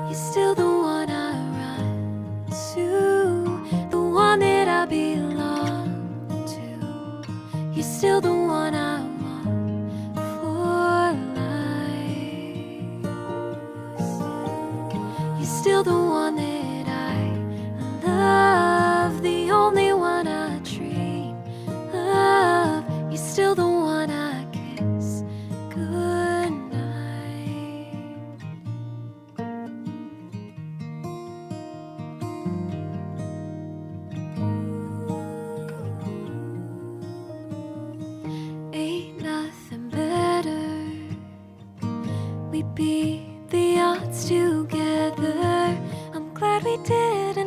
You're still the one I run to, the one that I belong to. You're still the one I want for life. You're still the one that I love, the only one I dream of. You're still the one I kiss goodnight. Ain't nothing better. We beat the odds together. I'm glad we did